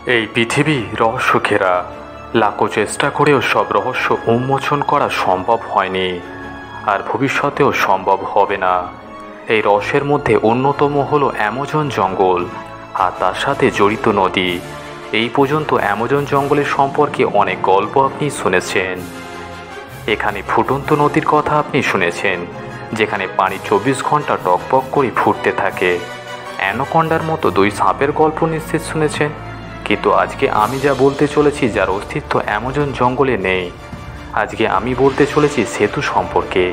এই পৃথিবী রহস্য ঘেরা, লাখো চেষ্টা করেও সব রহস্য উন্মোচন করা সম্ভব হয়নি, আর ভবিষ্যতেও সম্ভব হবে না। এই রহস্যের মধ্যে অন্যতম হলো অ্যামাজন জঙ্গল আর তার সাথে জড়িত নদী। এই পর্যন্ত অ্যামাজন জঙ্গলের সম্পর্কে অনেক গল্প আপনি শুনেছেন। এখানে ফুটন্ত নদীর কথা আপনি শুনেছেন, যেখানে পানি 24 ঘন্টা টকবক করে ফুটতে থাকে। অ্যানাকোন্ডার মতো 2 সাপের গল্প নিশ্চিত শুনেছেন। কিন্তু আজকে আমি যা বলতে চলেছি, যার অস্তিত্ব অ্যামাজন জঙ্গলে নেই। আজকে আমি বলতে চলেছি সেতু সম্পর্কে।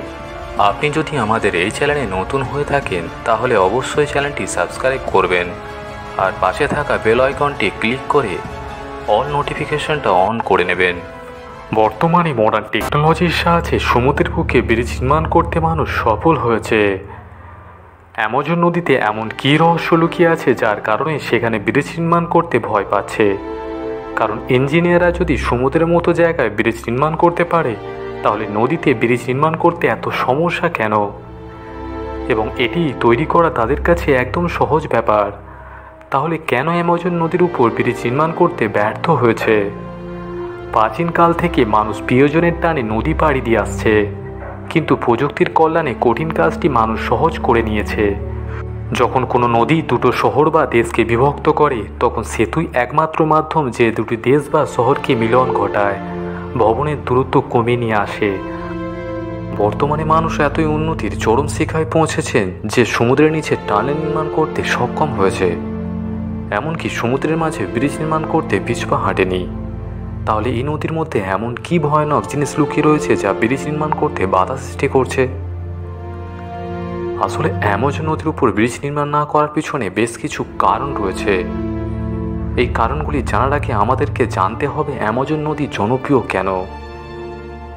আপনি যদি আমাদের এই চ্যানেলে নতুন হয়ে থাকেন, তাহলে অবশ্যই চ্যানেলটি সাবস্ক্রাইব করবেন আর পাশে থাকা বেল আইকনটি ক্লিক করে অল নোটিফিকেশনটা অন করে নেবেন। বর্তমানে মডার্ন টেকনোলজির সাহায্যে সমুদ্রের বুকে ব্রিজ নির্মাণ করতে মানুষ সফল হয়েছে। অ্যামাজন নদীতে এমন কী রহস্য লুকিয়ে আছে, যার কারণে সেখানে ব্রিজ নির্মাণ করতে ভয় পাচ্ছে? কারণ ইঞ্জিনিয়াররা যদি সমুদ্রের মতো জায়গায় ব্রিজ নির্মাণ করতে পারে, তাহলে নদীতে ব্রিজ নির্মাণ করতে এত সমস্যা কেন? এবং এটি তৈরি করা তাদের কাছে একদম সহজ ব্যাপার। তাহলে কেন অ্যামাজন নদীর উপর ব্রিজ নির্মাণ করতে ব্যর্থ হয়েছে? প্রাচীনকাল থেকে মানুষ প্রিয়জনের টানে নদী পাড়ি দিয়ে আসছে, কিন্তু প্রযুক্তির কল্যাণে কঠিন কাজটি মানুষ সহজ করে নিয়েছে। যখন কোনো নদী দুটো শহর বা দেশকে বিভক্ত করে, তখন সেতুই একমাত্র মাধ্যম যে দুটি দেশ বা শহরকে মিলন ঘটায়, ভবনের দূরত্ব কমিয়ে নিয়ে আসে। বর্তমানে মানুষ এতই উন্নতির চরম শিখায় পৌঁছেছেন যে সমুদ্রের নিচে টানেল নির্মাণ করতে সক্ষম হয়েছে। এমনকি সমুদ্রের মাঝে ব্রিজ নির্মাণ করতে পিছপা হাঁটেনি। তাহলে এই নদীর মধ্যে এমন কি ভয়ানক জিনিস লুকিয়ে রয়েছে যা ব্রিজ নির্মাণ করতে বাধা সৃষ্টি করছে? আসলে অ্যামাজন নদীর উপর ব্রিজ নির্মাণ না করার পিছনে বেশ কিছু কারণ রয়েছে। এই কারণগুলি জানার আগে আমাদেরকে জানতে হবে অ্যামাজন নদী জনপ্রিয় কেন।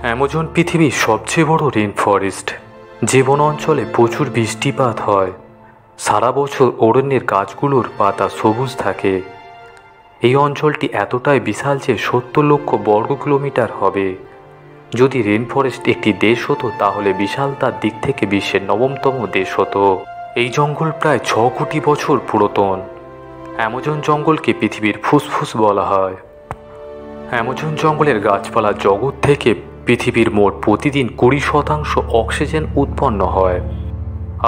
অ্যামাজন পৃথিবীর সবচেয়ে বড় রেন ফরেস্ট। যে বন অঞ্চলে প্রচুর বৃষ্টিপাত হয়, সারা বছর অরণ্যের গাছগুলোর পাতা সবুজ থাকে। এই অঞ্চলটি এতটাই বিশাল যে 70 লক্ষ বর্গ কিলোমিটার হবে। যদি রেন ফরেস্ট একটি দেশ হতো, তাহলে বিশালতার দিক থেকে বিশ্বের 9তম দেশ হতো। এই জঙ্গল প্রায় 6 কোটি বছর পুরাতন। অ্যামাজন জঙ্গলকে পৃথিবীর ফুসফুস বলা হয়। অ্যামাজন জঙ্গলের গাছপালা জগৎ থেকে পৃথিবীর মোট প্রতিদিন 20% অক্সিজেন উৎপন্ন হয়।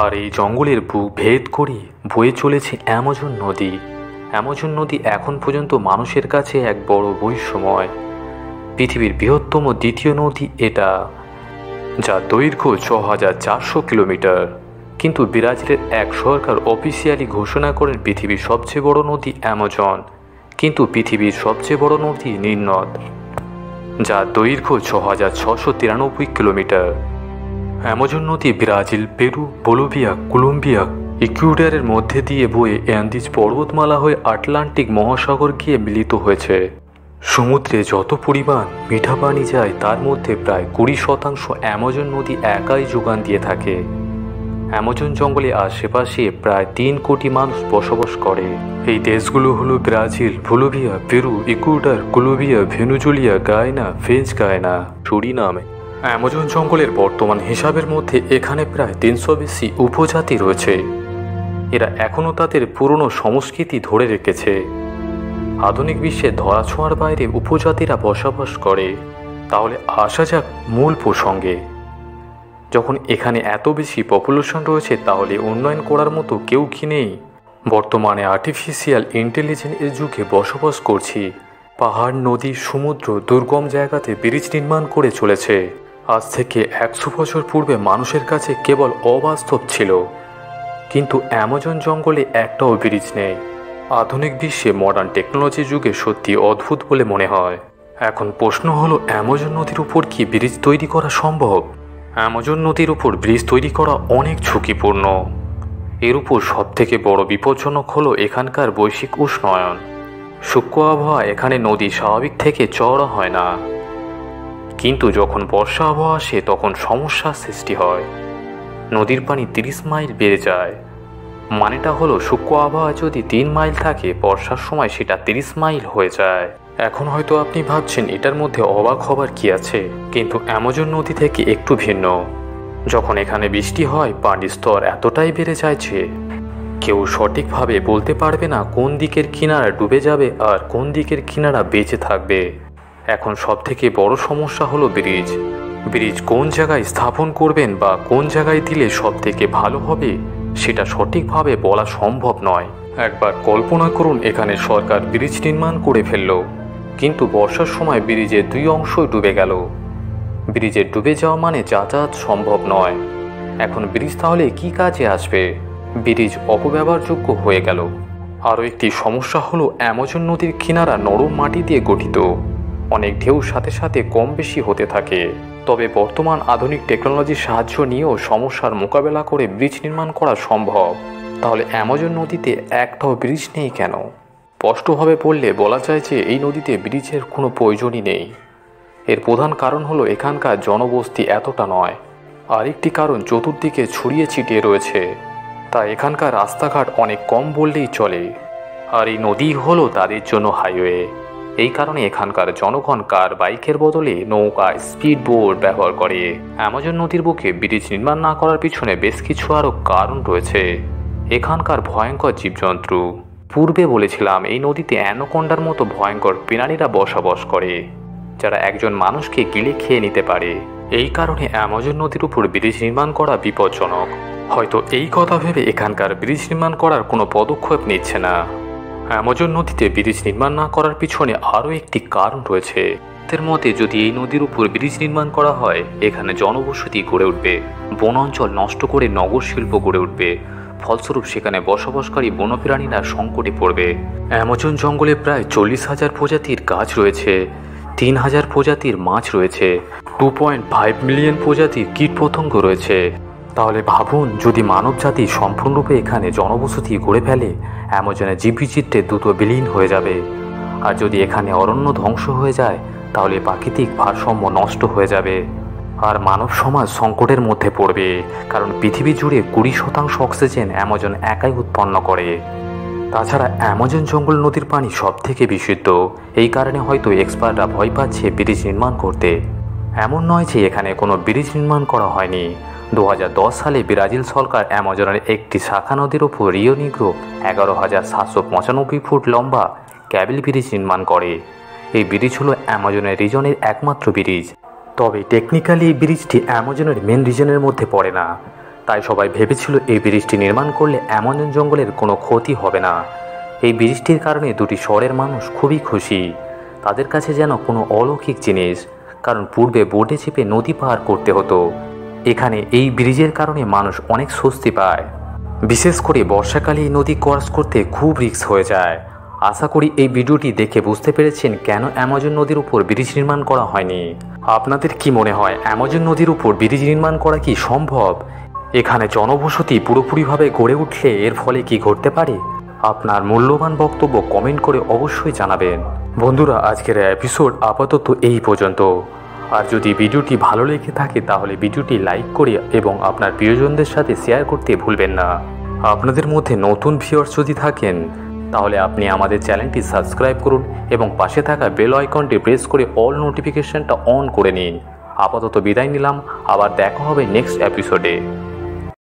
আর এই জঙ্গলের বুক ভেদ করে বয়ে চলেছে অ্যামাজন নদী। অ্যামাজন নদী এখন পর্যন্ত মানুষের কাছে এক বড় বৈষম্য। পৃথিবীর বৃহত্তম দ্বিতীয় নদী এটা, যার দৈর্ঘ্য 6400 কিলোমিটার। কিন্তু ব্রাজিলের এক সরকার অফিসিয়ালি ঘোষণা করেন পৃথিবীর সবচেয়ে বড় নদী অ্যামাজন, কিন্তু পৃথিবীর সবচেয়ে বড় নদী নীল নদ, যার দৈর্ঘ্য 6693 কিলোমিটার। অ্যামাজন নদী ব্রাজিল, পেরু, বলিভিয়া, কলম্বিয়া, ইকুয়েডরের মধ্যে দিয়ে বয়ে অ্যান্দিজ পর্বতমালা হয়ে আটলান্টিক মহাসাগর গিয়ে মিলিত হয়েছে। সমুদ্রে যত পরিমাণ মিঠা পানি যায়, তার মধ্যে প্রায় 20% অ্যামাজন নদী একাই যোগান দিয়ে থাকে। অ্যামাজন জঙ্গলের আশেপাশে প্রায় 3 কোটি মানুষ বসবাস করে। এই দেশগুলো হলো Brazil, Bolivia, Peru, Ecuador, Colombia, Venezuela, Guyana, French Guiana, Suriname. Amazon জঙ্গলের বর্তমান হিসাবের মধ্যে এখানে প্রায় 300 বেশি উপজাতি রয়েছে। এরা এখনও তাদের পুরনো সংস্কৃতি ধরে রেখেছে। আধুনিক বিশ্বে ধরাছোঁয়ার বাইরে উপজাতিরা বসবাস করে। তাহলে আসা যাক মূল প্রসঙ্গে। যখন এখানে এত বেশি পপুলেশন রয়েছে, তাহলে উন্নয়ন করার মতো কেউ কি নেই? বর্তমানে আর্টিফিশিয়াল ইন্টেলিজেন্সের যুগে বসবাস করছি। পাহাড়, নদী, সমুদ্র, দুর্গম জায়গাতে ব্রিজ নির্মাণ করে চলেছে। আজ থেকে 100 বছর পূর্বে মানুষের কাছে কেবল অবাস্তব ছিল। কিন্তু অ্যামাজন জঙ্গলে একটাও ব্রিজ নেই। আধুনিক বিশ্বে মডার্ন টেকনোলজির যুগে সত্যি অদ্ভুত বলে মনে হয়। এখন প্রশ্ন হলো, অ্যামাজন নদীর উপর কি ব্রিজ তৈরি করা সম্ভব? অ্যামাজন নদীর উপর ব্রিজ তৈরি করা অনেক ঝুঁকিপূর্ণ। এর উপর সবথেকে বড় বিপজ্জনক হলো এখানকার বৈশ্বিক উষ্ণায়ন। শুষ্ক আবহাওয়া এখানে নদী স্বাভাবিক থেকে চওড়া হয় না। কিন্তু যখন বর্ষা আবহাওয়া আসে, তখন সমস্যার সৃষ্টি হয়। নদীর পানি 30 মাইল বেড়ে যায়। মানেটা হলো, শুষ্ক আবহাওয়া যদি 3 মাইল থাকে, বর্ষার সময় সেটা 30 মাইল হয়ে যায়। এখন হয়তো আপনি ভাবছেন এটার মধ্যে অবাক হবার কি আছে, কিন্তু অ্যামাজন নদী থেকে একটু ভিন্ন। যখন এখানে বৃষ্টি হয়, পানির স্তর এতটাই বেড়ে যায় যে কেউ সঠিকভাবে বলতে পারবে না কোন দিকের কিনারা ডুবে যাবে আর কোন দিকের কিনারা বেঁচে থাকবে। এখন সবথেকে বড় সমস্যা হলো ব্রিজ। ব্রিজ কোন জায়গায় স্থাপন করবেন বা কোন জায়গায় দিলে সবথেকে ভালো হবে সেটা সঠিকভাবে বলা সম্ভব নয়। একবার কল্পনা করুন, এখানে সরকার ব্রিজ নির্মাণ করে ফেলল, কিন্তু বর্ষার সময় ব্রিজের 2 অংশই ডুবে গেল। ব্রিজের ডুবে যাওয়া মানে যাতায়াত সম্ভব নয়। এখন ব্রিজ তাহলে কি কাজে আসবে? ব্রিজ অপব্যবহারযোগ্য হয়ে গেল। আরও একটি সমস্যা হলো অ্যামাজন নদীর কিনারা নরম মাটি দিয়ে গঠিত, অনেক ঢেউ সাথে সাথে কম বেশি হতে থাকে। তবে বর্তমান আধুনিক টেকনোলজির সাহায্য নিয়েও সমস্যার মোকাবেলা করে ব্রিজ নির্মাণ করা সম্ভব। তাহলে অ্যামাজন নদীতে একটাও ব্রিজ নেই কেন? স্পষ্টভাবে বললে বলা যায় যে এই নদীতে ব্রিজের কোনো প্রয়োজনই নেই। এর প্রধান কারণ হলো এখানকার জনবসতি এতটা নয়। আরেকটি কারণ চতুর্দিকে ছড়িয়ে ছিটিয়ে রয়েছে, তাই এখানকার রাস্তাঘাট অনেক কম বললেই চলে। আর এই নদী হলো তাদের জন্য হাইওয়ে। এই কারণে এখানকার জনগণ কার বাইকের বদলে নৌকা, স্পিড বোট ব্যবহার করে। অ্যামাজন নদীর বুকে ব্রিজ নির্মাণ না করার পিছনে বেশ কিছু আরও কারণ রয়েছে। এখানকার ভয়ঙ্কর জীবজন্তু। পূর্বে বলেছিলাম এই নদীতে অ্যানাকোন্ডার মতো ভয়ঙ্কর প্রাণীরা বসবাস করে, যারা একজন মানুষকে গিলে খেয়ে নিতে পারে। এই কারণে অ্যামাজন নদীর উপর ব্রিজ নির্মাণ করা বিপজ্জনক। হয়তো এই কথা ভেবে এখানকার ব্রিজ নির্মাণ করার কোনো পদক্ষেপ নিচ্ছে না। অ্যামাজন নদীতে ব্রিজ নির্মাণ না করার পিছনে আরও একটি কারণ রয়েছে। এর মতে যদি এই নদীর উপর ব্রিজ নির্মাণ করা হয়, এখানে জনবসতি গড়ে উঠবে, বন অঞ্চল নষ্ট করে নগর শিল্প গড়ে উঠবে। ফলস্বরূপ সেখানে বসবাসকারী বন্যপ্রাণীরা সংকটে পড়বে। অ্যামাজন জঙ্গলে প্রায় 40,000 প্রজাতির গাছ রয়েছে, 3,000 প্রজাতির মাছ রয়েছে, 2.5 মিলিয়ন প্রজাতির কীটপতঙ্গ রয়েছে। তাহলে ভাবুন, যদি মানবজাতি সম্পূর্ণরূপে এখানে জনবসতি গড়ে ফেলে, অ্যামাজনের জীববৈচিত্র্যে দ্রুত বিলীন হয়ে যাবে। আর যদি এখানে অরণ্য ধ্বংস হয়ে যায়, তাহলে প্রাকৃতিক ভারসাম্য নষ্ট হয়ে যাবে আর মানব সমাজ সংকটের মধ্যে পড়বে। কারণ পৃথিবী জুড়ে 20% অক্সিজেন অ্যামাজন একাই উৎপন্ন করে। তাছাড়া অ্যামাজন জঙ্গল নদীর পানি সব থেকে বিশুদ্ধ। এই কারণে হয়তো এক্সপার্টরা ভয় পাচ্ছে ব্রিজ নির্মাণ করতে। এমন নয় যে এখানে কোনো ব্রিজ নির্মাণ করা হয়নি। 2010 সালে ব্রাজিল সরকার অ্যামাজনের একটি শাখা নদীর ওপর রিও নিগ্রো 11,795 ফুট লম্বা ক্যাবেল ব্রিজ নির্মাণ করে। এই ব্রিজ হলো অ্যামাজনের রিজনের একমাত্র ব্রিজ। তবে টেকনিক্যালি এই ব্রিজটি অ্যামাজনের মেন রিজনের মধ্যে পড়ে না। তাই সবাই ভেবেছিল এই ব্রিজটি নির্মাণ করলে অ্যামাজন জঙ্গলের কোনো ক্ষতি হবে না। এই ব্রিজটির কারণে দুটি শহরের মানুষ খুবই খুশি। তাদের কাছে যেন কোনো অলৌকিক জিনিস, কারণ পূর্বে বোটে চেপে নদী পার করতে হতো। এখানে এই ব্রিজের কারণে মানুষ অনেক স্বস্তি পায়। বিশেষ করে বর্ষাকালে এই নদী ক্রস করতে খুব রিস্ক হয়ে যায়। আশা করি এই ভিডিওটি দেখে বুঝতে পেরেছেন কেন অ্যামাজন নদীর উপর ব্রিজ নির্মাণ করা হয়নি। আপনাদের কি মনে হয় অ্যামাজন নদীর উপর ব্রিজ নির্মাণ করা কি সম্ভব? এখানে জনবসতি পুরোপুরিভাবে গড়ে উঠলে এর ফলে কি ঘটতে পারে? আপনার মূল্যবান বক্তব্য কমেন্ট করে অবশ্যই জানাবেন। বন্ধুরা, আজকের এপিসোড আপাতত এই পর্যন্ত। আর যদি ভিডিওটি ভালো লেগে থাকে তাহলে ভিডিওটি লাইক করে এবং আপনার প্রিয়জনদের সাথে শেয়ার করতে ভুলবেন না। আপনাদের মধ্যে নতুন ভিউয়ার্স যদি থাকেন তাহলে আপনি আমাদের চ্যানেলটি সাবস্ক্রাইব করুন এবং পাশে থাকা বেল আইকনটি প্রেস করে অল নোটিফিকেশনটা অন করে নিন। আপাতত বিদায় নিলাম, আবার দেখা হবে নেক্সট এপিসোডে।